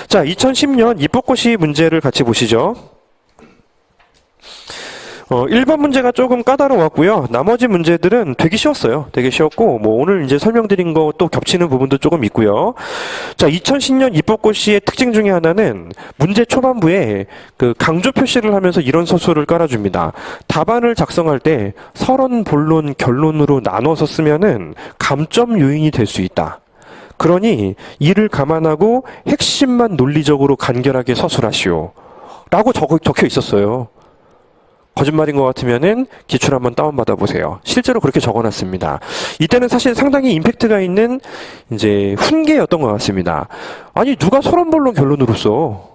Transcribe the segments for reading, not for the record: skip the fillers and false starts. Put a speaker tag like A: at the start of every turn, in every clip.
A: 자, 2010년 입법고시 문제를 같이 보시죠. 1번 문제가 조금 까다로웠고요. 나머지 문제들은 되게 쉬웠어요. 되게 쉬웠고, 오늘 이제 설명드린 거 또 겹치는 부분도 조금 있고요. 자, 2010년 입법고시의 특징 중에 하나는 문제 초반부에 그 강조 표시를 하면서 이런 서술을 깔아줍니다. 답안을 작성할 때 서론, 본론, 결론으로 나눠서 쓰면은 감점 요인이 될 수 있다. 그러니 이를 감안하고 핵심만 논리적으로 간결하게 서술하시오. 라고 적혀 있었어요. 거짓말인 것 같으면은 기출 한번 다운받아 보세요. 실제로 그렇게 적어놨습니다. 이때는 사실 상당히 임팩트가 있는 이제 훈계였던 것 같습니다. 아니 누가 서론 본론 결론으로 써?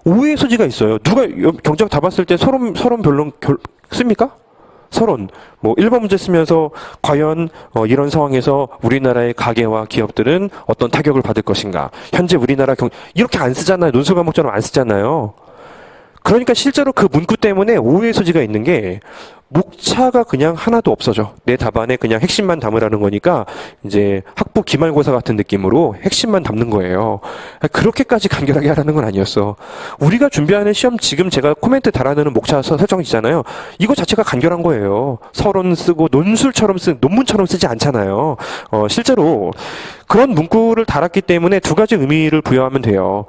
A: 오해의 소지가 있어요. 누가 경쟁 다 봤을 때 서론 본론 씁니까? 서론 1번 문제 쓰면서 과연 이런 상황에서 우리나라의 가게와 기업들은 어떤 타격을 받을 것인가? 현재 우리나라 이렇게 안 쓰잖아요. 논술 과목처럼 안 쓰잖아요. 그러니까 실제로 그 문구 때문에 오해의 소지가 있는 게 목차가 그냥 하나도 없어져. 내 답안에 그냥 핵심만 담으라는 거니까 이제 학부 기말고사 같은 느낌으로 핵심만 담는 거예요. 그렇게까지 간결하게 하라는 건 아니었어. 우리가 준비하는 시험 지금 제가 코멘트 달아놓는 목차 설정이잖아요. 이거 자체가 간결한 거예요. 서론 쓰고 논문처럼 쓰지 않잖아요. 실제로 그런 문구를 달았기 때문에 두 가지 의미를 부여하면 돼요.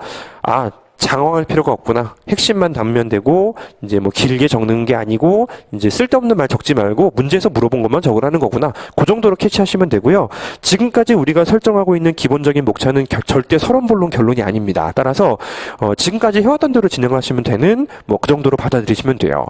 A: 장황할 필요가 없구나. 핵심만 담으면 되고, 이제 길게 적는 게 아니고, 이제 쓸데없는 말 적지 말고, 문제에서 물어본 것만 적으라는 거구나. 그 정도로 캐치하시면 되고요. 지금까지 우리가 설정하고 있는 기본적인 목차는 절대 서론, 본론, 결론이 아닙니다. 따라서, 지금까지 해왔던 대로 진행하시면 되는, 그 정도로 받아들이시면 돼요.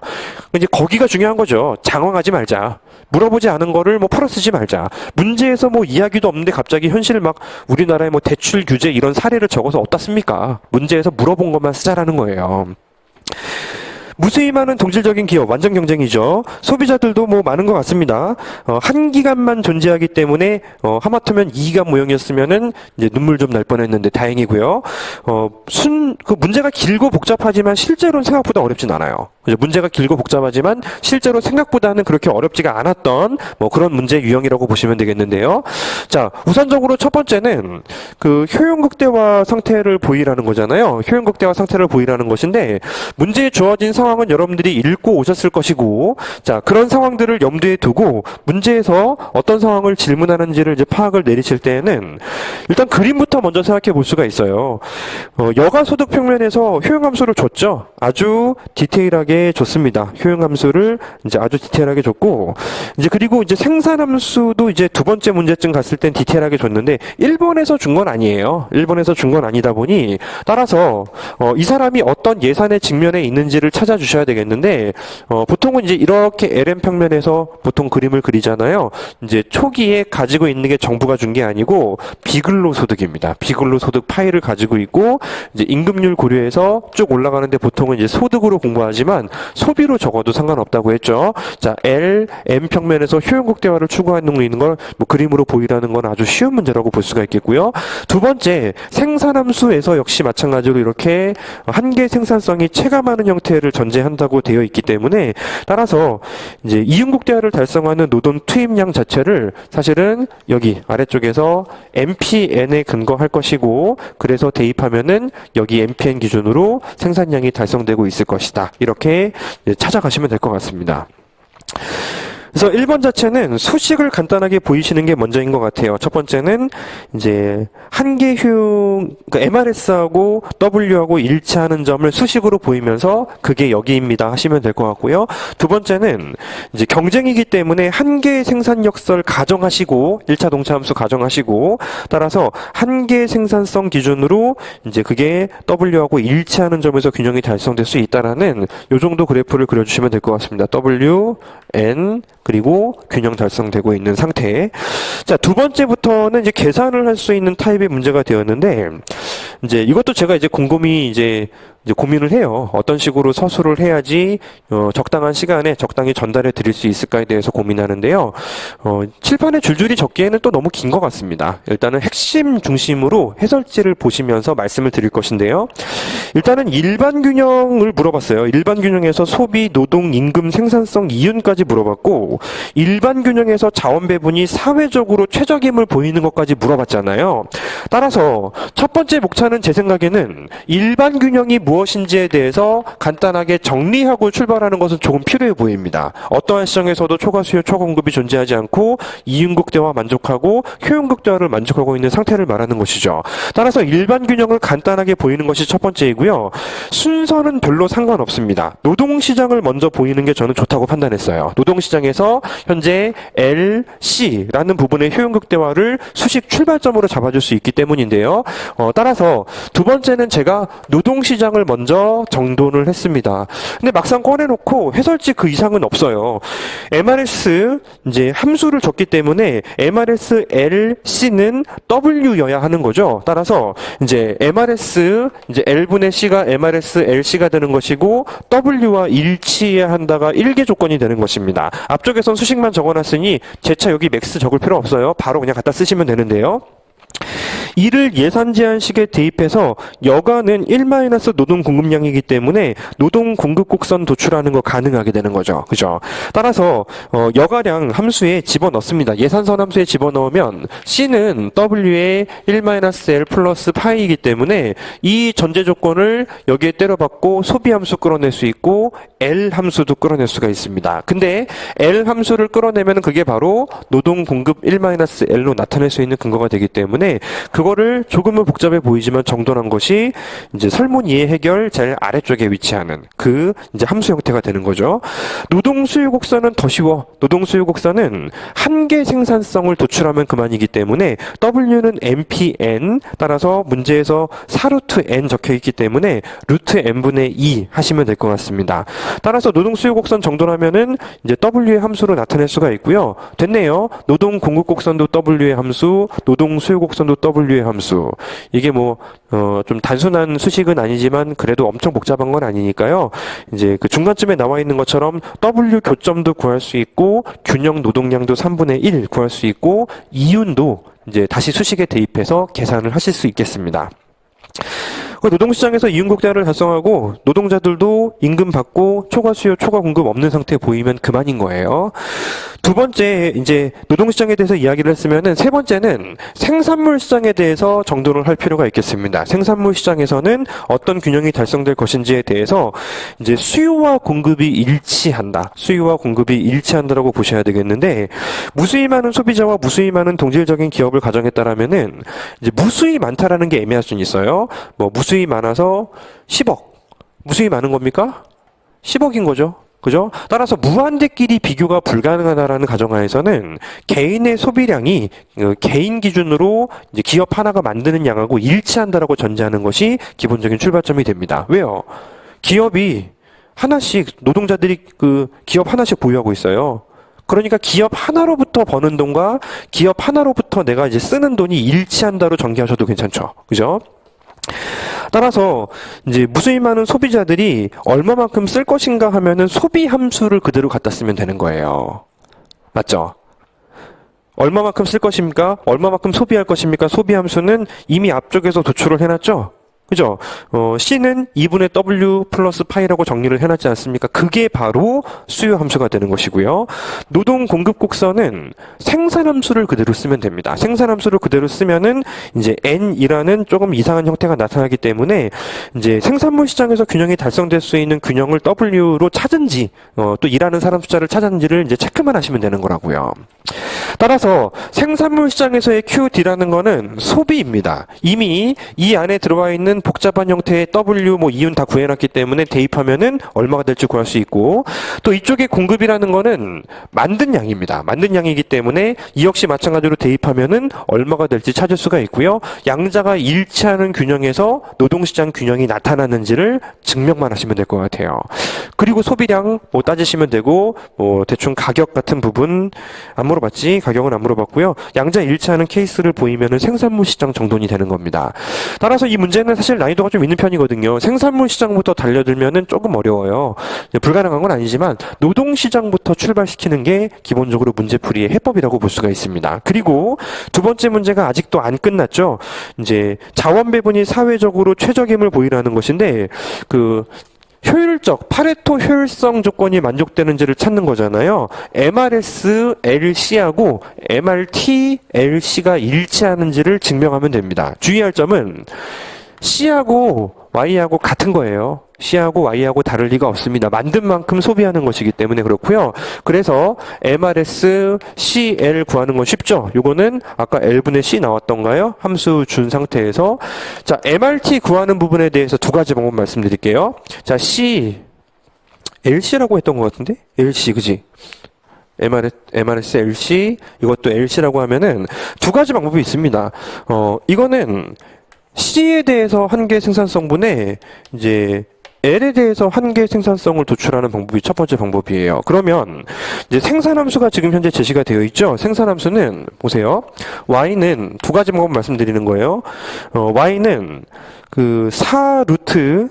A: 이제 거기가 중요한 거죠. 장황하지 말자. 물어보지 않은 거를 풀어 쓰지 말자. 문제에서 이야기도 없는데 갑자기 현실을 우리나라의 대출 규제 이런 사례를 적어서 어디다 씁니까? 문제에서 물어본 것만 쓰자라는 거예요. 무수히 많은 동질적인 기업, 완전 경쟁이죠. 소비자들도 많은 것 같습니다. 한 기간만 존재하기 때문에, 하마터면 2기간 모형이었으면은, 이제 눈물 좀 날 뻔했는데 다행이고요. 그 문제가 길고 복잡하지만 실제로는 생각보다 어렵진 않아요. 문제가 길고 복잡하지만 실제로 생각보다는 그렇게 어렵지가 않았던 그런 문제 유형이라고 보시면 되겠는데요. 자, 우선적으로 첫 번째는 그 효용극대화 상태를 보이라는 거잖아요. 효용극대화 상태를 보이라는 것인데 문제에 주어진 상황은 여러분들이 읽고 오셨을 것이고, 자, 그런 상황들을 염두에 두고 문제에서 어떤 상황을 질문하는지를 이제 파악을 내리실 때에는 일단 그림부터 먼저 생각해 볼 수가 있어요. 여가소득 평면에서 효용함수를 줬죠. 아주 디테일하게 줬습니다. 효용함수를 이제 아주 디테일하게 줬고, 이제 그리고 이제 생산함수도 이제 두 번째 문제쯤 갔을 땐 디테일하게 줬는데 1번에서 준 건 아니에요. 1번에서 준 건 아니다 보니 따라서 이 사람이 어떤 예산의 직면에 있는지를 찾아주셔야 되겠는데, 보통은 이제 이렇게 LM 평면에서 보통 그림을 그리잖아요. 이제 초기에 가지고 있는 게 정부가 준 게 아니고 비근로소득입니다. 비근로소득 파일을 가지고 있고, 이제 임금률 고려해서 쭉 올라가는데 보통은 이제 소득으로 공부하지만 소비로 적어도 상관없다고 했죠. 자, L, M 평면에서 효용극대화를 추구하는 걸 그림으로 보이라는 건 아주 쉬운 문제라고 볼 수가 있겠고요. 두 번째, 생산함수에서 역시 마찬가지로 이렇게 한계 생산성이 체감하는 형태를 전제한다고 되어 있기 때문에 따라서 이제 이윤국대화를 달성하는 노동 투입량 자체를 사실은 여기 아래쪽에서 MPN에 근거할 것이고, 그래서 대입하면은 여기 MPN 기준으로 생산량이 달성되고 있을 것이다. 이렇게 찾아가시면 될 것 같습니다. 그래서 1번 자체는 수식을 간단하게 보이시는 게 먼저인 것 같아요. 첫 번째는 이제 한계 효용, 그러니까 MRS하고 W하고 일치하는 점을 수식으로 보이면서 그게 여기입니다 하시면 될 것 같고요. 두 번째는 이제 경쟁이기 때문에 한계 생산력설 가정하시고 1차 동차함수 가정하시고, 따라서 한계 생산성 기준으로 이제 그게 W하고 일치하는 점에서 균형이 달성될 수 있다라는 요 정도 그래프를 그려주시면 될 것 같습니다. W, N, 그리고 균형 달성되고 있는 상태. 자, 두 번째부터는 이제 계산을 할 수 있는 타입의 문제가 되었는데, 이제 이것도 제가 이제 곰곰이 이제 이제 고민을 해요. 어떤 식으로 서술을 해야지 적당한 시간에 적당히 전달해 드릴 수 있을까에 대해서 고민하는데요. 칠판에 줄줄이 적기에는 또 너무 긴 것 같습니다. 일단은 핵심 중심으로 해설지를 보시면서 말씀을 드릴 것인데요. 일단은 일반 균형을 물어봤어요. 일반 균형에서 소비, 노동, 임금, 생산성, 이윤까지 물어봤고, 일반 균형에서 자원 배분이 사회적으로 최적임을 보이는 것까지 물어봤잖아요. 따라서 첫 번째 목차는 제 생각에는 일반 균형이 무엇인지에 대해서 간단하게 정리하고 출발하는 것은 조금 필요해 보입니다. 어떠한 시장에서도 초과 수요, 초과 공급이 존재하지 않고 이윤극대화 만족하고 효용극대화를 만족하고 있는 상태를 말하는 것이죠. 따라서 일반 균형을 간단하게 보이는 것이 첫 번째이고요. 순서는 별로 상관없습니다. 노동시장을 먼저 보이는 게 저는 좋다고 판단했어요. 노동시장에서 현재 L, C라는 부분의 효용극대화를 수식 출발점으로 잡아줄 수 있기 때문인데요. 따라서 두 번째는 제가 노동시장을 먼저 정돈을 했습니다. 근데 막상 꺼내놓고 해설지 그 이상은 없어요. MRS 이제 함수를 줬기 때문에 MRS L, C는 W여야 하는 거죠. 따라서 이제 MRS 이제 L분의 C가 MRS LC가 되는 것이고 W와 일치해야 한다가 1개 조건이 되는 것입니다. 앞쪽에선 수식만 적어놨으니 재차 여기 맥스 적을 필요 없어요. 바로 그냥 갖다 쓰시면 되는데요. 이를 예산 제한식에 대입해서 여가는 1- 노동 공급량이기 때문에 노동 공급 곡선 도출하는 거 가능하게 되는 거죠. 그죠? 따라서 여가량 함수에 집어넣습니다. 예산선 함수에 집어넣으면 C는 W의 1- L 플러스 파이이기 때문에 이 전제 조건을 여기에 때려박고 소비 함수 끌어낼 수 있고 L 함수도 끌어낼 수가 있습니다. 근데 L 함수를 끌어내면 그게 바로 노동 공급 1- L로 나타낼 수 있는 근거가 되기 때문에 그거를 조금은 복잡해 보이지만 정돈한 것이 이제 설문이해 해결 제일 아래쪽에 위치하는 그 이제 함수 형태가 되는 거죠. 노동 수요 곡선은 더 쉬워. 노동 수요 곡선은 한계 생산성을 도출하면 그만이기 때문에 W는 NPN 따라서 문제에서 4루트 N 적혀 있기 때문에 루트 N분의 2 하시면 될 것 같습니다. 따라서 노동 수요 곡선 정돈하면은 이제 W의 함수로 나타낼 수가 있고요. 됐네요. 노동 공급 곡선도 W의 함수, 노동 수요 곡선도 W의 함수. 이게 좀 단순한 수식은 아니지만 그래도 엄청 복잡한 건 아니니까요. 이제 그 중간쯤에 나와 있는 것처럼 W 교점도 구할 수 있고 균형 노동량도 3분의 1 구할 수 있고 이윤도 이제 다시 수식에 대입해서 계산을 하실 수 있겠습니다. 노동시장에서 이윤극대화를 달성하고 노동자들도 임금 받고 초과 수요, 초과 공급 없는 상태 보이면 그만인 거예요. 두 번째 이제 노동시장에 대해서 이야기를 했으면은 세 번째는 생산물 시장에 대해서 정돈을 할 필요가 있겠습니다. 생산물 시장에서는 어떤 균형이 달성될 것인지에 대해서 이제 수요와 공급이 일치한다. 수요와 공급이 일치한다라고 보셔야 되겠는데 무수히 많은 소비자와 무수히 많은 동질적인 기업을 가정했다라면은 이제 무수히 많다라는 게 애매할 수는 있어요. 무수히 많아서 10억. 무수히 많은 겁니까? 10억인 거죠. 그죠? 따라서 무한대끼리 비교가 불가능하다라는 가정하에서는 개인의 소비량이 개인 기준으로 이제 기업 하나가 만드는 양하고 일치한다라고 전제하는 것이 기본적인 출발점이 됩니다. 왜요? 기업이 하나씩 노동자들이 그 기업 하나씩 보유하고 있어요. 그러니까 기업 하나로부터 버는 돈과 기업 하나로부터 내가 이제 쓰는 돈이 일치한다로 전개하셔도 괜찮죠. 그죠? 따라서 이제 무수히 많은 소비자들이 얼마만큼 쓸 것인가 하면은 소비 함수를 그대로 갖다 쓰면 되는 거예요. 맞죠? 얼마만큼 쓸 것입니까? 얼마만큼 소비할 것입니까? 소비 함수는 이미 앞쪽에서 도출을 해놨죠? 그죠? C는 2분의 W 플러스 파이라고 정리를 해놨지 않습니까? 그게 바로 수요 함수가 되는 것이고요. 노동 공급 곡선은 생산 함수를 그대로 쓰면 됩니다. 생산 함수를 그대로 쓰면은 이제 N이라는 조금 이상한 형태가 나타나기 때문에 이제 생산물 시장에서 균형이 달성될 수 있는 균형을 W로 찾은지, 또 일하는 사람 숫자를 찾았는지를 이제 체크만 하시면 되는 거라고요. 따라서 생산물 시장에서의 QD라는 거는 소비입니다. 이미 이 안에 들어와 있는 복잡한 형태의 W, 이윤 다 구해놨기 때문에 대입하면은 얼마가 될지 구할 수 있고, 또 이쪽에 공급이라는 거는 만든 양입니다. 만든 양이기 때문에 이 역시 마찬가지로 대입하면은 얼마가 될지 찾을 수가 있고요. 양자가 일치하는 균형에서 노동시장 균형이 나타나는지를 증명만 하시면 될 것 같아요. 그리고 소비량 따지시면 되고, 대충 가격 같은 부분 안 물어봤지? 가격은 안 물어봤고요. 양자 일치하는 케이스를 보이면은 생산물 시장 정돈이 되는 겁니다. 따라서 이 문제는 사실 사실 난이도가 좀 있는 편이거든요. 생산물 시장부터 달려들면은 조금 어려워요. 불가능한 건 아니지만 노동 시장부터 출발시키는 게 기본적으로 문제풀이의 해법이라고 볼 수가 있습니다. 그리고 두 번째 문제가 아직도 안 끝났죠. 이제 자원 배분이 사회적으로 최적임을 보이라는 것인데 그 효율적, 파레토 효율성 조건이 만족되는지를 찾는 거잖아요. MRS, LC하고 MRT, LC가 일치하는지를 증명하면 됩니다. 주의할 점은 C하고 Y하고 같은 거예요. C하고 Y하고 다를 리가 없습니다. 만든 만큼 소비하는 것이기 때문에 그렇고요. 그래서 MRS, CL 구하는 건 쉽죠. 요거는 아까 L분의 C 나왔던가요? 함수 준 상태에서. 자, MRT 구하는 부분에 대해서 두 가지 방법 말씀드릴게요. 자, LC라고 했던 것 같은데? LC, 그지? MRS, LC, 이것도 LC라고 하면은 두 가지 방법이 있습니다. 이거는 C에 대해서 한계 생산성분에 이제 L에 대해서 한계 생산성을 도출하는 방법이 첫 번째 방법이에요. 그러면 이제 생산함수가 지금 현재 제시가 되어 있죠. 생산함수는 보세요. Y는 두 가지 방법 말씀드리는 거예요. Y는 그 4 루트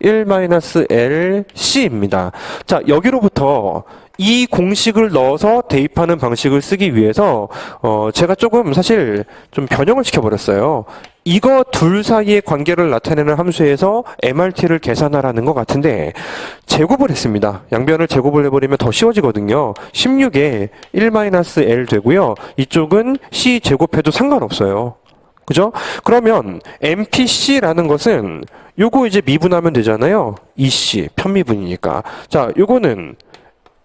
A: 1-LC입니다. 자, 여기로부터 이 공식을 넣어서 대입하는 방식을 쓰기 위해서 제가 조금 사실 좀 변형을 시켜버렸어요. 이거 둘 사이의 관계를 나타내는 함수에서 MRT를 계산하라는 것 같은데 제곱을 했습니다. 양변을 제곱을 해버리면 더 쉬워지거든요. 16에 1-L 되고요. 이쪽은 C 제곱해도 상관없어요. 그죠? 그러면 MPC라는 것은 요거 이제 미분하면 되잖아요. EC, 편미분이니까. 자, 요거는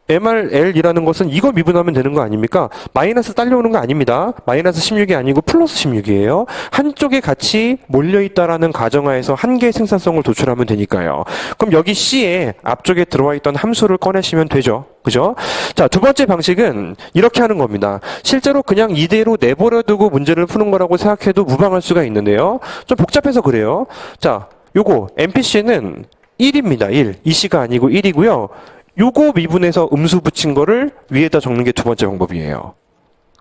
A: MRL이라는 것은 이거 미분하면 되는 거 아닙니까? 마이너스 딸려오는 거 아닙니다. 마이너스 16이 아니고 플러스 16이에요. 한쪽에 같이 몰려있다라는 가정하에서 한계의 생산성을 도출하면 되니까요. 그럼 여기 C에 앞쪽에 들어와 있던 함수를 꺼내시면 되죠. 그죠? 자, 두 번째 방식은 이렇게 하는 겁니다. 실제로 그냥 이대로 내버려 두고 문제를 푸는 거라고 생각해도 무방할 수가 있는데요. 좀 복잡해서 그래요. 자, 요거 MPC는 1입니다. 1. EC가 아니고 1이고요. 요거 미분해서 음수 붙인 거를 위에다 적는 게 두 번째 방법이에요.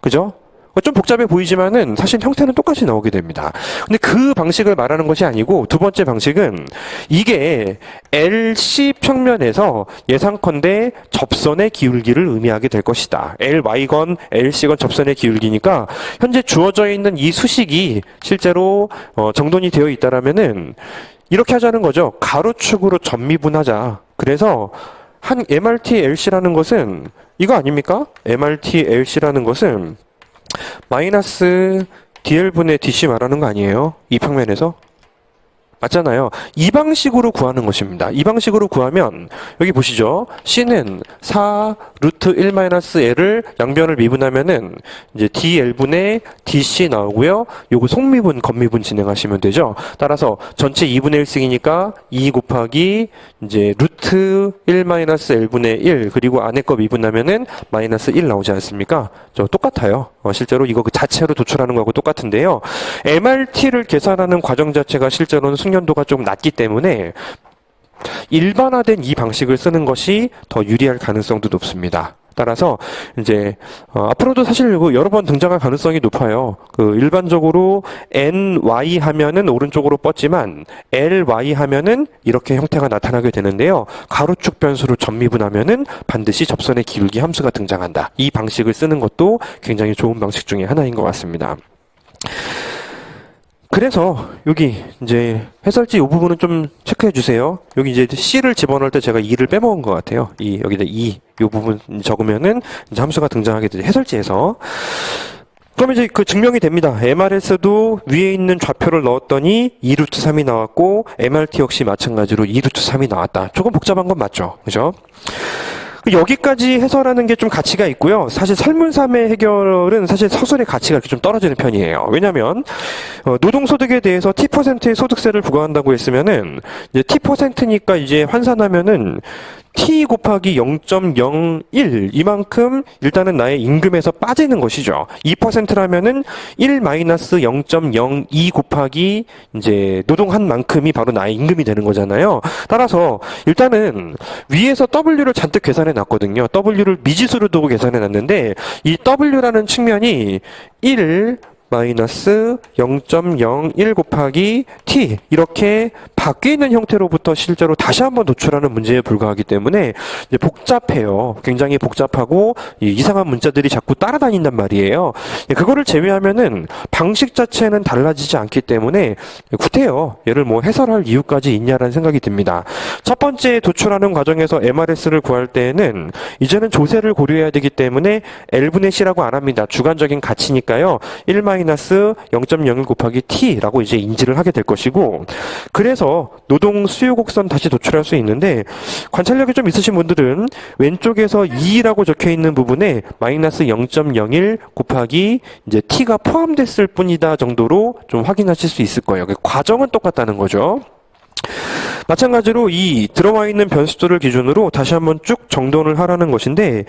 A: 그죠? 좀 복잡해 보이지만은 사실 형태는 똑같이 나오게 됩니다. 근데 그 방식을 말하는 것이 아니고 두 번째 방식은 이게 LC 평면에서 예상컨대 접선의 기울기를 의미하게 될 것이다. LY건 LC건 접선의 기울기니까 현재 주어져 있는 이 수식이 실제로 정돈이 되어 있다라면은 이렇게 하자는 거죠. 가로축으로 전미분하자. 그래서 한 MRT LC라는 것은 이거 아닙니까? MRT LC라는 것은 마이너스 DL분의 DC 말하는 거 아니에요? 이 평면에서? 맞잖아요. 이 방식으로 구하는 것입니다. 이 방식으로 구하면 여기 보시죠. C는 4 루트 1-L을 양변을 미분하면은 이제 DL분의 DC 나오고요. 요거 속미분, 겉미분 진행하시면 되죠. 따라서 전체 2분의 1씩이니까 2 곱하기 이제 루트 1-L분의 1 그리고 안에 거 미분하면은 마이너스 1 나오지 않습니까? 저 똑같아요. 실제로 이거 그 자체로 도출하는 거하고 똑같은데요. MRT를 계산하는 과정 자체가 실제로는 숙련도가 좀 낮기 때문에 일반화된 이 방식을 쓰는 것이 더 유리할 가능성도 높습니다. 따라서 이제 앞으로도 사실 여러 번 등장할 가능성이 높아요. 일반적으로 NY 하면은 오른쪽으로 뻗지만 LY 하면은 이렇게 형태가 나타나게 되는데요. 가로축 변수로 전미분하면은 반드시 접선의 기울기 함수가 등장한다. 이 방식을 쓰는 것도 굉장히 좋은 방식 중에 하나인 것 같습니다. 그래서 여기 이제 해설지 이 부분은 좀 체크해 주세요. 여기 이제 C를 집어넣을 때 제가 2를 빼먹은 것 같아요. 여기다 2, 이 부분 적으면은 이제 함수가 등장하게 되죠. 해설지에서. 그럼 이제 그 증명이 됩니다. MRS도 위에 있는 좌표를 넣었더니 2루트 3이 나왔고 MRT 역시 마찬가지로 2루트 3이 나왔다. 조금 복잡한 건 맞죠? 그죠? 여기까지 해설하는 게 좀 가치가 있고요. 사실 설문삼의 해결은 사실 서술의 가치가 이렇게 좀 떨어지는 편이에요. 왜냐하면 노동소득에 대해서 T%의 소득세를 부과한다고 했으면은 이제 T%니까 이제 환산하면은 T 곱하기 0.01 이만큼 일단은 나의 임금에서 빠지는 것이죠. 2%라면은 1-0.02 곱하기 이제 노동한 만큼이 바로 나의 임금이 되는 거잖아요. 따라서 일단은 위에서 W를 잔뜩 계산해 놨거든요. W를 미지수로 두고 계산해 놨는데 이 W라는 측면이 1 마이너스 0.01 곱하기 t 이렇게 바뀌는 형태로부터 실제로 다시 한번 도출하는 문제에 불과하기 때문에 이제 복잡해요. 굉장히 복잡하고 이상한 문자들이 자꾸 따라다닌단 말이에요. 그거를 제외하면은 방식 자체는 달라지지 않기 때문에 구태여 얘를 뭐 해설할 이유까지 있냐라는 생각이 듭니다. 첫 번째 도출하는 과정에서 MRS를 구할 때에는 이제는 조세를 고려해야 되기 때문에 L분의 C라고 안 합니다. 주관적인 가치니까요. 1-0.01 곱하기 t라고 이제 인지를 하게 될 것이고, 그래서 노동 수요 곡선 다시 도출할 수 있는데 관찰력이 좀 있으신 분들은 왼쪽에서 2라고 적혀 있는 부분에 마이너스 0.01 곱하기 이제 t가 포함됐을 뿐이다 정도로 좀 확인하실 수 있을 거예요. 과정은 똑같다는 거죠. 마찬가지로 이 들어와 있는 변수들을 기준으로 다시 한번 쭉 정돈을 하라는 것인데,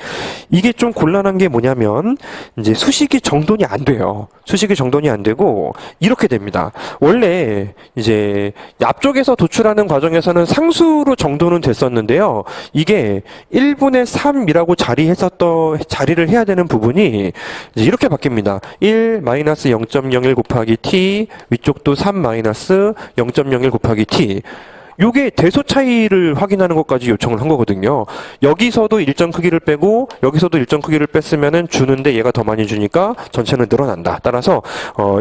A: 이게 좀 곤란한 게 뭐냐면 이제 수식이 정돈이 안 돼요. 수식이 정돈이 안 되고 이렇게 됩니다. 원래 이제 앞쪽에서 도출하는 과정에서는 상수로 정돈은 됐었는데요. 이게 1분의 3이라고 자리를 해야 되는 부분이 이제 이렇게 바뀝니다. 1 마이너스 0.01 곱하기 t, 위쪽도 3 마이너스 0.01 곱하기 t. 요게 대소 차이를 확인하는 것까지 요청을 한 거거든요. 여기서도 일정 크기를 빼고 여기서도 일정 크기를 뺐으면은 주는데 얘가 더 많이 주니까 전체는 늘어난다. 따라서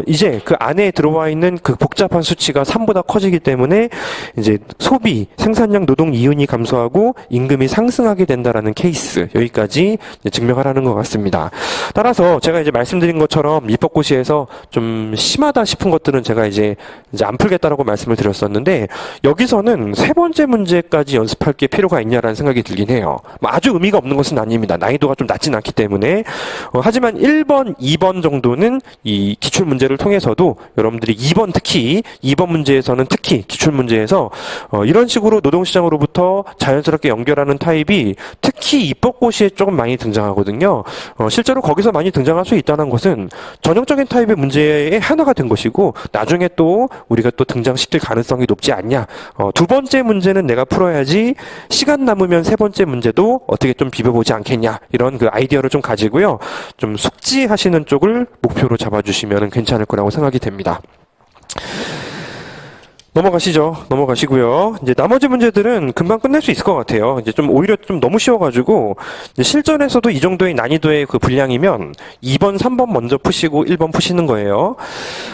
A: 이제 그 안에 들어와 있는 그 복잡한 수치가 3보다 커지기 때문에 이제 소비, 생산량, 노동 이윤이 감소하고 임금이 상승하게 된다라는 케이스, 여기까지 증명하라는 것 같습니다. 따라서 제가 이제 말씀드린 것처럼 입법고시에서 좀 심하다 싶은 것들은 제가 이제 안 풀겠다라고 말씀을 드렸었는데, 여기서는 세 번째 문제까지 연습할 게 필요가 있냐라는 생각이 들긴 해요. 아주 의미가 없는 것은 아닙니다. 난이도가 좀 낮진 않기 때문에. 하지만 1번, 2번 정도는 이 기출 문제를 통해서도 여러분들이 2번 특히 2번 문제에서는 특히 기출 문제에서 이런 식으로 노동시장으로부터 자연스럽게 연결하는 타입이 특히 입법고시에 조금 많이 등장하거든요. 실제로 거기서 많이 등장할 수 있다는 것은 전형적인 타입의 문제의 하나가 된 것이고, 나중에 또 우리가 또 등장시킬 가능성이 높지 않냐. 두 번째 문제는 내가 풀어야지 시간 남으면 세 번째 문제도 어떻게 좀 비벼보지 않겠냐, 이런 그 아이디어를 좀 가지고요, 좀 숙지하시는 쪽을 목표로 잡아주시면 괜찮을 거라고 생각이 됩니다. 넘어가시고요. 이제 나머지 문제들은 금방 끝낼 수 있을 것 같아요. 이제 좀 오히려 좀 너무 쉬워가지고, 이제 실전에서도 이 정도의 난이도의 그 분량이면 2번, 3번 먼저 푸시고 1번 푸시는 거예요.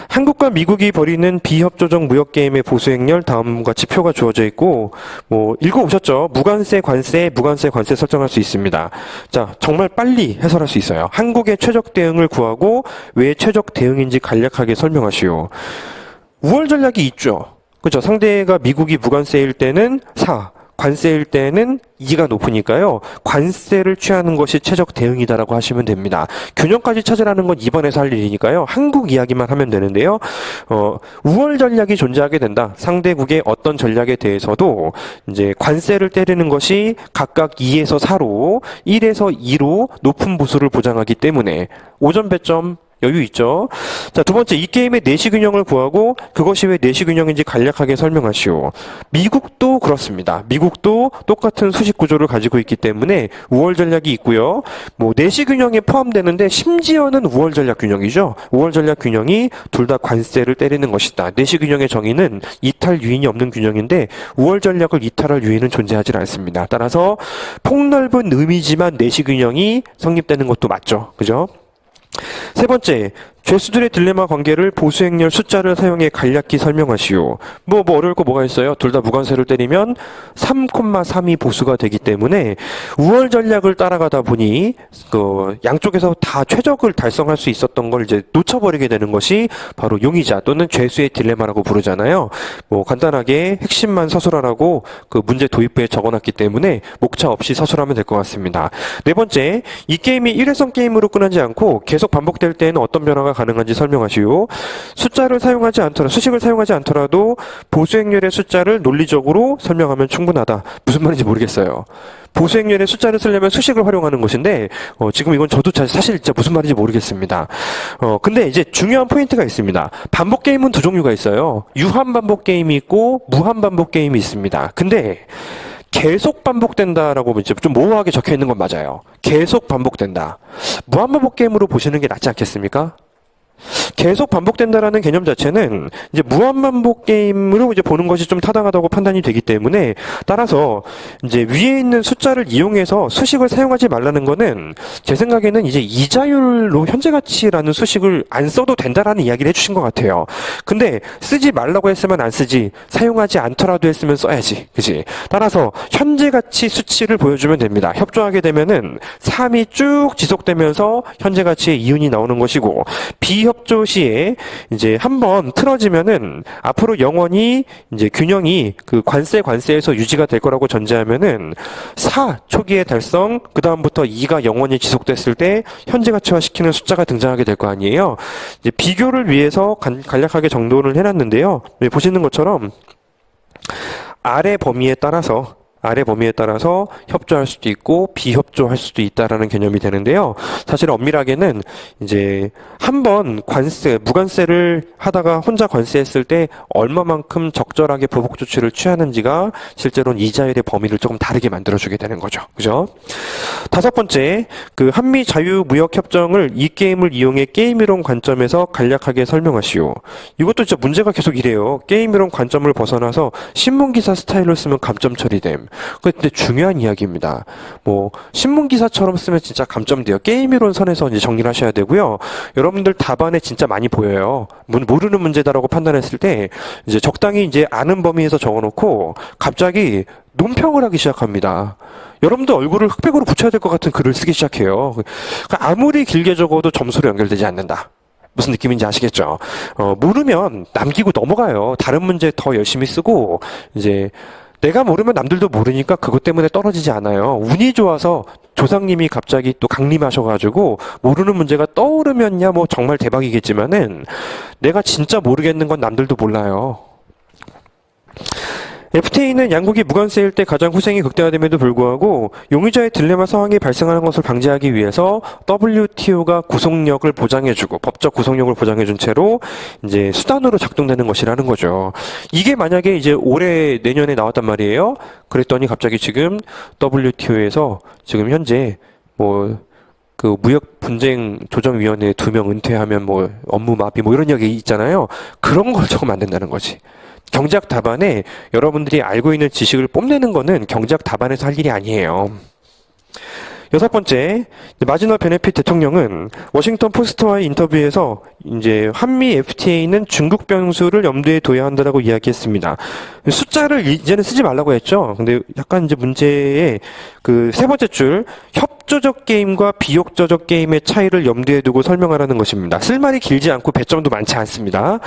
A: 한국과 미국이 벌이는 비협조적 무역게임의 보수행렬 다음과 같이 표가 주어져 있고, 뭐 읽어오셨죠? 무관세, 관세, 무관세, 관세 설정할 수 있습니다. 자, 정말 빨리 해설할 수 있어요. 한국의 최적 대응을 구하고 왜 최적 대응인지 간략하게 설명하시오. 우월 전략이 있죠. 그죠? 상대가 미국이 무관세일 때는 4, 관세일 때는 2가 높으니까요. 관세를 취하는 것이 최적 대응이다라고 하시면 됩니다. 균형까지 찾으라는 건 이번에서 할 일이니까요. 한국 이야기만 하면 되는데요. 우월 전략이 존재하게 된다. 상대국의 어떤 전략에 대해서도 이제 관세를 때리는 것이 각각 2에서 4로, 1에서 2로 높은 보수를 보장하기 때문에 5점 배점 여유 있죠. 자, 두 번째, 이 게임의 내시 균형을 구하고 그것이 왜 내시 균형인지 간략하게 설명하시오. 미국도 그렇습니다. 미국도 똑같은 수식 구조를 가지고 있기 때문에 우월 전략이 있고요. 뭐 내시 균형에 포함되는데 심지어는 우월 전략 균형이죠. 우월 전략 균형이 둘 다 관세를 때리는 것이다. 내시 균형의 정의는 이탈 유인이 없는 균형인데 우월 전략을 이탈할 유인은 존재하지 않습니다. 따라서 폭넓은 의미지만 내시 균형이 성립되는 것도 맞죠. 그죠? 세 번째, 죄수들의 딜레마 관계를 보수행렬 숫자를 사용해 간략히 설명하시오. 뭐 어려울 거 뭐가 있어요? 둘 다 무관세를 때리면 3,3이 보수가 되기 때문에 우월 전략을 따라가다 보니 그 양쪽에서 다 최적을 달성할 수 있었던 걸 이제 놓쳐버리게 되는 것이 바로 용의자 또는 죄수의 딜레마라고 부르잖아요. 뭐 간단하게 핵심만 서술하라고 그 문제 도입부에 적어놨기 때문에 목차 없이 서술하면 될 것 같습니다. 네 번째, 이 게임이 일회성 게임으로 끝나지 않고 계속 반복될 때에는 어떤 변화가 가능한지 설명하시오. 숫자를 사용하지 않더라도, 수식을 사용하지 않더라도 보수행렬의 숫자를 논리적으로 설명하면 충분하다. 무슨 말인지 모르겠어요. 보수행렬의 숫자를 쓰려면 수식을 활용하는 것인데 지금 이건 저도 사실 진짜 무슨 말인지 모르겠습니다. 근데 이제 중요한 포인트가 있습니다. 반복 게임은 두 종류가 있어요. 유한 반복 게임이 있고 무한 반복 게임이 있습니다. 근데 계속 반복된다라고 이제 좀 모호하게 적혀 있는 건 맞아요. 계속 반복된다. 무한 반복 게임으로 보시는 게 낫지 않겠습니까? 계속 반복된다라는 개념 자체는 이제 무한반복 게임으로 이제 보는 것이 좀 타당하다고 판단이 되기 때문에, 따라서 이제 위에 있는 숫자를 이용해서 수식을 사용하지 말라는 거는 제 생각에는 이제 이자율로 현재 가치라는 수식을 안 써도 된다라는 이야기를 해주신 것 같아요. 근데 쓰지 말라고 했으면 안 쓰지, 사용하지 않더라도 했으면 써야지, 그지? 따라서 현재 가치 수치를 보여주면 됩니다. 협조하게 되면은 3이 쭉 지속되면서 현재 가치의 이윤이 나오는 것이고, 비협조 시에 이제 한번 틀어지면은 앞으로 영원히 이제 균형이 그 관세에서 유지가 될 거라고 전제하면은 4 초기의 달성, 그 다음부터 2가 영원히 지속됐을 때 현재 가치화 시키는 숫자가 등장하게 될 거 아니에요. 이제 비교를 위해서 간략하게 정돈을 해놨는데요. 네, 보시는 것처럼 아래 범위에 따라서 협조할 수도 있고 비협조할 수도 있다라는 개념이 되는데요. 사실 엄밀하게는 이제 한번 무관세를 하다가 혼자 관세했을 때 얼마만큼 적절하게 보복 조치를 취하는지가 실제로는 이자율의 범위를 조금 다르게 만들어주게 되는 거죠. 그죠? 다섯 번째, 그 한미 자유무역협정을 이 게임을 이용해 게임이론 관점에서 간략하게 설명하시오. 이것도 진짜 문제가 계속 이래요. 게임이론 관점을 벗어나서 신문기사 스타일로 쓰면 감점 처리됨. 근데 중요한 이야기입니다. 뭐 신문기사처럼 쓰면 진짜 감점돼요. 게임이론 선에서 이제 정리를 하셔야 되고요. 여러분들 답안에 진짜 많이 보여요. 모르는 문제다라고 판단했을 때 이제 적당히 이제 아는 범위에서 적어놓고 갑자기 논평을 하기 시작합니다. 여러분들 얼굴을 흑백으로 붙여야 될 것 같은 글을 쓰기 시작해요. 그러니까 아무리 길게 적어도 점수로 연결되지 않는다. 무슨 느낌인지 아시겠죠? 모르면 남기고 넘어가요. 다른 문제 더 열심히 쓰고, 이제 내가 모르면 남들도 모르니까 그것 때문에 떨어지지 않아요. 운이 좋아서 조상님이 갑자기 또 강림하셔가지고 모르는 문제가 떠오르면야 뭐 정말 대박이겠지만은 내가 진짜 모르겠는 건 남들도 몰라요. FTA는 양국이 무관세일 때 가장 후생이 극대화됨에도 불구하고 용의자의 딜레마 상황이 발생하는 것을 방지하기 위해서 WTO가 구속력을 보장해주고 법적 구속력을 보장해준 채로 이제 수단으로 작동되는 것이라는 거죠. 이게 만약에 이제 올해 내년에 나왔단 말이에요. 그랬더니 갑자기 지금 WTO에서 지금 현재 뭐 그 무역 분쟁 조정위원회 2명 은퇴하면 뭐 업무 마비 뭐 이런 이야기 있잖아요. 그런 걸 적으면 안 된다는 거지. 경제학 답안에 여러분들이 알고 있는 지식을 뽐내는 거는 경제학 답안에서 할 일이 아니에요. 여섯 번째, 마지노 베네핏 대통령은 워싱턴 포스트와의 인터뷰에서 이제 한미 FTA는 중국 변수를 염두에 둬야 한다라고 이야기했습니다. 숫자를 이제는 쓰지 말라고 했죠. 근데 약간 이제 문제의 그 세 번째 줄, 협조적 게임과 비협조적 게임의 차이를 염두에 두고 설명하라는 것입니다. 쓸말이 길지 않고 배점도 많지 않습니다.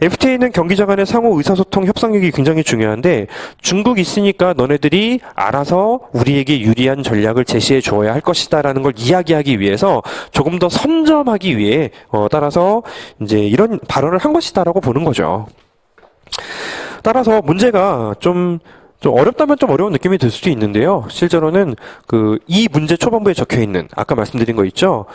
A: FTA는 경기자 간의 상호 의사소통 협상력이 굉장히 중요한데 중국 있으니까 너네들이 알아서 우리에게 유리한 전략을 제시해 주어야 할 것이다라는 걸 이야기하기 위해서 조금 더 선점하기 위해 따라서 이제 이런 발언을 한 것이다라고 보는 거죠. 따라서 문제가 좀 어렵다면 좀 어려운 느낌이 들 수도 있는데요. 실제로는 이 문제 초반부에 적혀 있는 아까 말씀드린 거 있죠.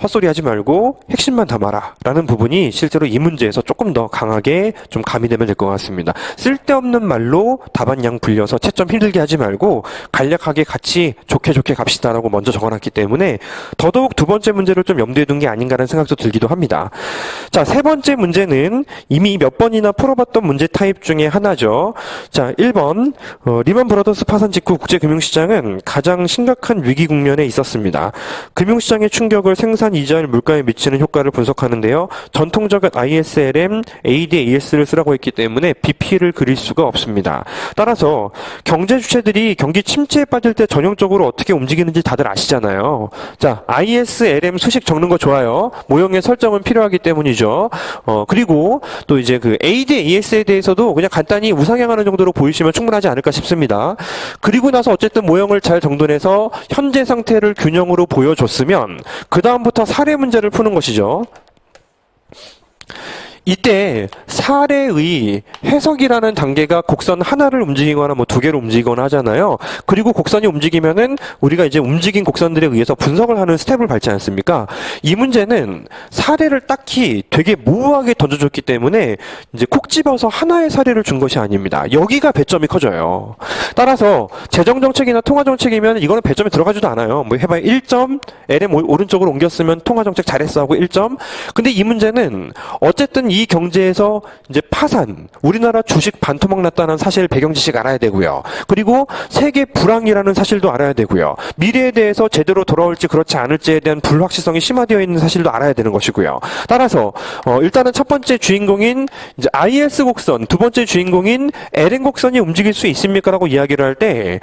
A: 헛소리 하지 말고 핵심만 담아라 라는 부분이 실제로 이 문제에서 조금 더 강하게 좀 가미되면 될 것 같습니다. 쓸데없는 말로 답안양 불려서 채점 힘들게 하지 말고 간략하게 같이 좋게 갑시다라고 먼저 적어놨기 때문에 더더욱 두 번째 문제를 좀 염두에 둔 게 아닌가라는 생각도 들기도 합니다. 자, 세 번째 문제는 이미 몇 번이나 풀어봤던 문제 타입 중에 하나죠. 자, 1번 리먼 브라더스 파산 직후 국제금융시장은 가장 심각한 위기 국면에 있었습니다. 금융시장의 충격을 생산 이자율 물가에 미치는 효과를 분석하는데요. 전통적인 ISLM, ADAS를 쓰라고 했기 때문에 BP를 그릴 수가 없습니다. 따라서 경제 주체들이 경기 침체에 빠질 때 전형적으로 어떻게 움직이는지 다들 아시잖아요. 자, ISLM 수식 적는 거 좋아요. 모형의 설정은 필요하기 때문이죠. 그리고 또 이제 그 ADAS에 대해서도 그냥 간단히 우상향하는 정도로 보이시면 충분하지 않을까 싶습니다. 그리고 나서 어쨌든 모형을 잘 정돈해서 현재 상태를 균형으로 보여줬으면 그 다음부터 사례 문제를 푸는 것이죠. 이때 사례의 해석이라는 단계가 곡선 하나를 움직이거나 뭐 두 개를 움직이거나 하잖아요. 그리고 곡선이 움직이면은 우리가 이제 움직인 곡선들에 의해서 분석을 하는 스텝을 밟지 않습니까? 이 문제는 사례를 딱히 되게 모호하게 던져줬기 때문에 이제 콕 집어서 하나의 사례를 준 것이 아닙니다. 여기가 배점이 커져요. 따라서 재정정책이나 통화정책이면 이거는 배점이 들어가지도 않아요. 뭐 해봐야 1점, LM 오른쪽으로 옮겼으면 통화정책 잘했어 하고 1점. 근데 이 문제는 어쨌든 이 경제에서 이제 파산, 우리나라 주식 반토막 났다는 사실 배경 지식 알아야 되고요. 그리고 세계 불황이라는 사실도 알아야 되고요. 미래에 대해서 제대로 돌아올지 그렇지 않을지에 대한 불확실성이 심화되어 있는 사실도 알아야 되는 것이고요. 따라서 일단은 첫 번째 주인공인 이제 IS 곡선, 두 번째 주인공인 LN 곡선이 움직일 수 있습니까라고 이야기를 할 때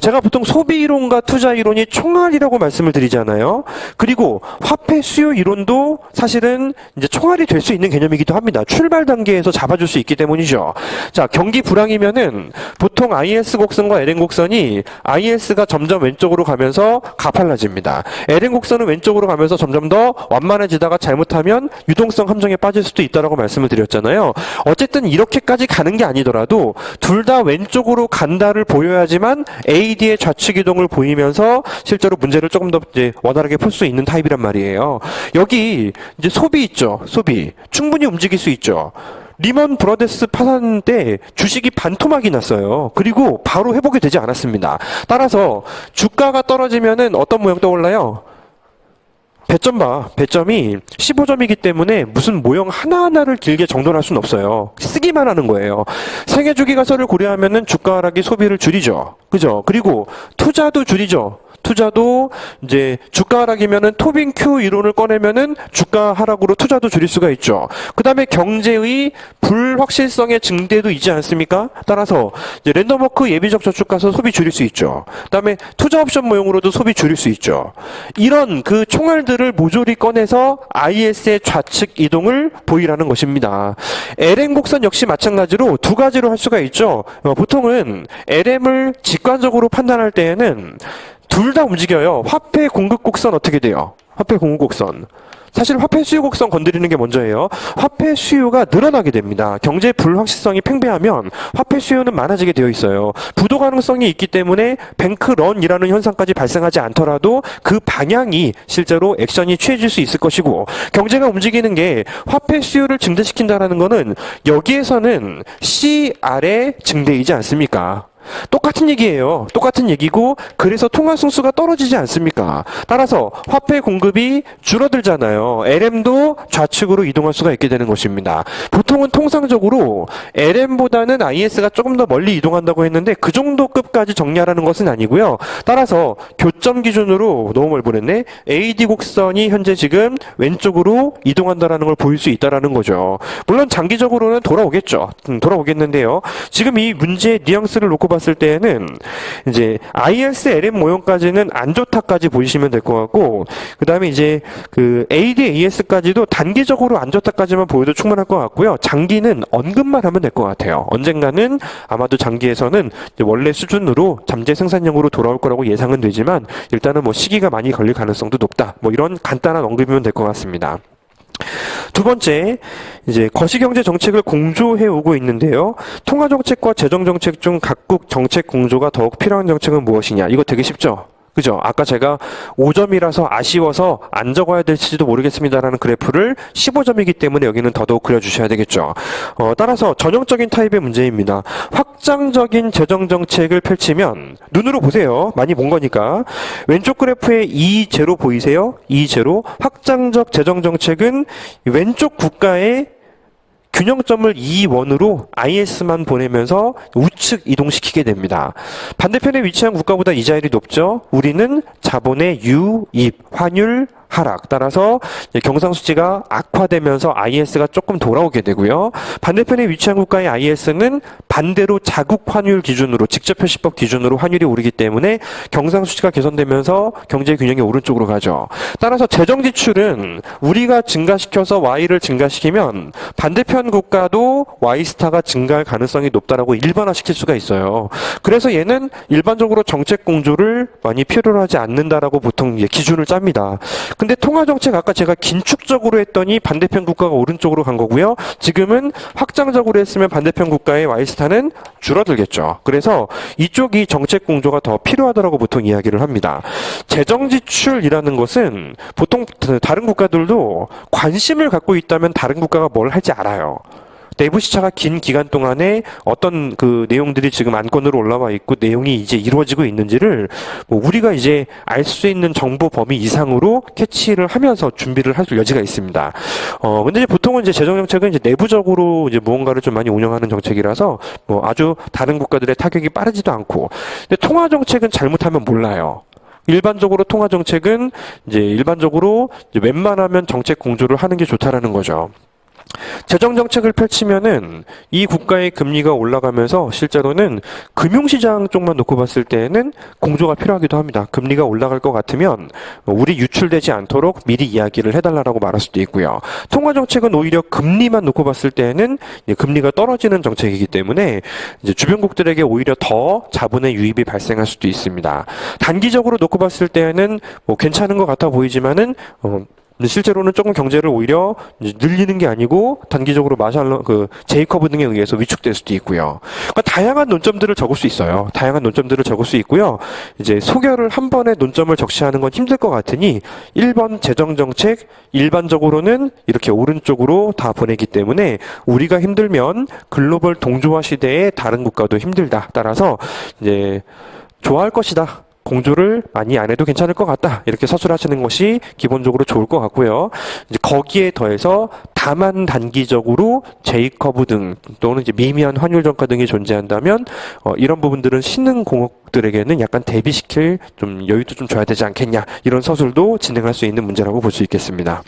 A: 제가 보통 소비 이론과 투자 이론이 총알이라고 말씀을 드리잖아요. 그리고 화폐 수요 이론도 사실은 이제 총알이 될 수 있는 개념이기도 합니다. 출발 단계에서 잡아줄 수 있기 때문이죠. 자, 경기 불황이면은 보통 IS 곡선과 LN 곡선이 IS가 점점 왼쪽으로 가면서 가팔라집니다. LN 곡선은 왼쪽으로 가면서 점점 더 완만해지다가 잘못하면 유동성 함정에 빠질 수도 있다라고 말씀을 드렸잖아요. 어쨌든 이렇게까지 가는 게 아니더라도 둘 다 왼쪽으로 간다를 보여야지만 AD의 좌측 이동을 보이면서 실제로 문제를 조금 더 이제 원활하게 풀 수 있는 타입이란 말이에요. 여기 이제 소비 있죠. 소비. 충분히 움직일 수 있죠. 리먼 브러더스 파산 때 주식이 반토막이 났어요. 그리고 바로 회복이 되지 않았습니다. 따라서 주가가 떨어지면은 어떤 모양 떠올라요? 배점 봐. 배점이 15점이기 때문에 무슨 모형 하나하나를 길게 정돈할 수는 없어요. 쓰기만 하는 거예요. 생애 주기 가설을 고려하면은 주가 하락이 소비를 줄이죠. 그죠? 그리고 투자도 줄이죠. 투자도 이제 주가 하락이면은 토빙 Q 이론을 꺼내면은 주가 하락으로 투자도 줄일 수가 있죠. 그 다음에 경제의 불확실성의 증대도 있지 않습니까? 따라서 이제 랜덤워크 예비적 저축 가서 소비 줄일 수 있죠. 그 다음에 투자 옵션 모형으로도 소비 줄일 수 있죠. 이런 그 총알들을 모조리 꺼내서 IS의 좌측 이동을 보이라는 것입니다. LM 곡선 역시 마찬가지로 두 가지로 할 수가 있죠. 보통은 LM을 직관적으로 판단할 때에는 둘 다 움직여요. 화폐 공급 곡선 어떻게 돼요? 화폐 공급 곡선. 사실 화폐 수요 곡선 건드리는 게 먼저예요. 화폐 수요가 늘어나게 됩니다. 경제 불확실성이 팽배하면 화폐 수요는 많아지게 되어 있어요. 부도 가능성이 있기 때문에 뱅크런이라는 현상까지 발생하지 않더라도 그 방향이 실제로 액션이 취해질 수 있을 것이고, 경제가 움직이는 게 화폐 수요를 증대시킨다는 거는 여기에서는 CR의 증대이지 않습니까? 똑같은 얘기예요. 똑같은 얘기고, 그래서 통화 승수가 떨어지지 않습니까? 따라서 화폐 공급이 줄어들잖아요. LM도 좌측으로 이동할 수가 있게 되는 것입니다. 보통은 통상적으로 LM보다는 IS가 조금 더 멀리 이동한다고 했는데 그 정도 급까지 정리하라는 것은 아니고요. 따라서 교점 기준으로 너무 멀리 보냈네. AD 곡선이 현재 지금 왼쪽으로 이동한다라는 걸 보일 수 있다라는 거죠. 물론 장기적으로는 돌아오겠죠. 돌아오겠는데요. 지금 이 문제의 뉘앙스를 놓고 봤을 때에는 이제 IS, LM 모형까지는 안 좋다까지 보시면 될 것 같고, 그 다음에 이제 그 AD, AS까지도 단기적으로 안 좋다까지만 보여도 충분할 것 같고요. 장기는 언급만 하면 될 것 같아요. 언젠가는 아마도 장기에서는 이제 원래 수준으로 잠재 생산량으로 돌아올 거라고 예상은 되지만 일단은 뭐 시기가 많이 걸릴 가능성도 높다. 뭐 이런 간단한 언급이면 될 것 같습니다. 두 번째, 이제 거시경제 정책을 공조해 오고 있는데요. 통화정책과 재정정책 중 각국 정책 공조가 더욱 필요한 정책은 무엇이냐? 이거 되게 쉽죠? 그죠? 아까 제가 5점이라서 아쉬워서 안 적어야 될지도 모르겠습니다라는 그래프를 15점이기 때문에 여기는 더더욱 그려주셔야 되겠죠. 따라서 전형적인 타입의 문제입니다. 확장적인 재정정책을 펼치면 눈으로 보세요. 많이 본 거니까. 왼쪽 그래프에 E0 보이세요? E0. 확장적 재정정책은 왼쪽 국가의 균형점을 E1으로 IS만 보내면서 우측 이동시키게 됩니다. 반대편에 위치한 국가보다 이자율이 높죠. 우리는 자본의 유입, 환율 하락, 따라서 경상수지가 악화되면서 IS가 조금 돌아오게 되고요. 반대편에 위치한 국가의 IS는 반대로 자국 환율 기준으로, 직접표시법 기준으로 환율이 오르기 때문에 경상수지가 개선되면서 경제 균형이 오른쪽으로 가죠. 따라서 재정지출은 우리가 증가시켜서 Y를 증가시키면 반대편 국가도 Y스타가 증가할 가능성이 높다라고 일반화시킬 수가 있어요. 그래서 얘는 일반적으로 정책 공조를 많이 필요로 하지 않는다라고 보통 기준을 짭니다. 근데 통화정책 아까 제가 긴축적으로 했더니 반대편 국가가 오른쪽으로 간 거고요. 지금은 확장적으로 했으면 반대편 국가의 Y스타는 줄어들겠죠. 그래서 이쪽이 정책 공조가 더 필요하다라고 보통 이야기를 합니다. 재정 지출이라는 것은 보통 다른 국가들도 관심을 갖고 있다면 다른 국가가 뭘 할지 알아요. 내부 시차가 긴 기간 동안에 어떤 그 내용들이 지금 안건으로 올라와 있고 내용이 이제 이루어지고 있는지를 뭐 우리가 이제 알 수 있는 정보 범위 이상으로 캐치를 하면서 준비를 할 여지가 있습니다. 근데 이제 보통은 이제 재정 정책은 이제 내부적으로 이제 무언가를 좀 많이 운영하는 정책이라서 뭐 아주 다른 국가들의 타격이 빠르지도 않고, 근데 통화 정책은 잘못하면 몰라요. 일반적으로 통화 정책은 이제 일반적으로 이제 웬만하면 정책 공조를 하는 게 좋다라는 거죠. 재정 정책을 펼치면은 이 국가의 금리가 올라가면서 실제로는 금융시장 쪽만 놓고 봤을 때에는 공조가 필요하기도 합니다. 금리가 올라갈 것 같으면 우리 유출되지 않도록 미리 이야기를 해달라고 말할 수도 있고요. 통화 정책은 오히려 금리만 놓고 봤을 때에는 금리가 떨어지는 정책이기 때문에 이제 주변국들에게 오히려 더 자본의 유입이 발생할 수도 있습니다. 단기적으로 놓고 봤을 때에는 뭐 괜찮은 것 같아 보이지만은 실제로는 조금 경제를 오히려 늘리는 게 아니고 단기적으로 제이커브 등에 의해서 위축될 수도 있고요. 그러니까 다양한 논점들을 적을 수 있어요. 다양한 논점들을 적을 수 있고요. 이제 소결을 한 번에 논점을 적시하는 건 힘들 것 같으니 1번 재정정책 일반적으로는 이렇게 오른쪽으로 다 보내기 때문에 우리가 힘들면 글로벌 동조화 시대에 다른 국가도 힘들다. 따라서 이제 좋아할 것이다. 공조를 많이 안 해도 괜찮을 것 같다. 이렇게 서술하시는 것이 기본적으로 좋을 것 같고요. 이제 거기에 더해서 다만 단기적으로 제이커브 등 또는 이제 미미한 환율 전가 등이 존재한다면 이런 부분들은 신흥 공업들에게는 약간 대비시킬 좀 여유도 좀 줘야 되지 않겠냐. 이런 서술도 진행할 수 있는 문제라고 볼 수 있겠습니다.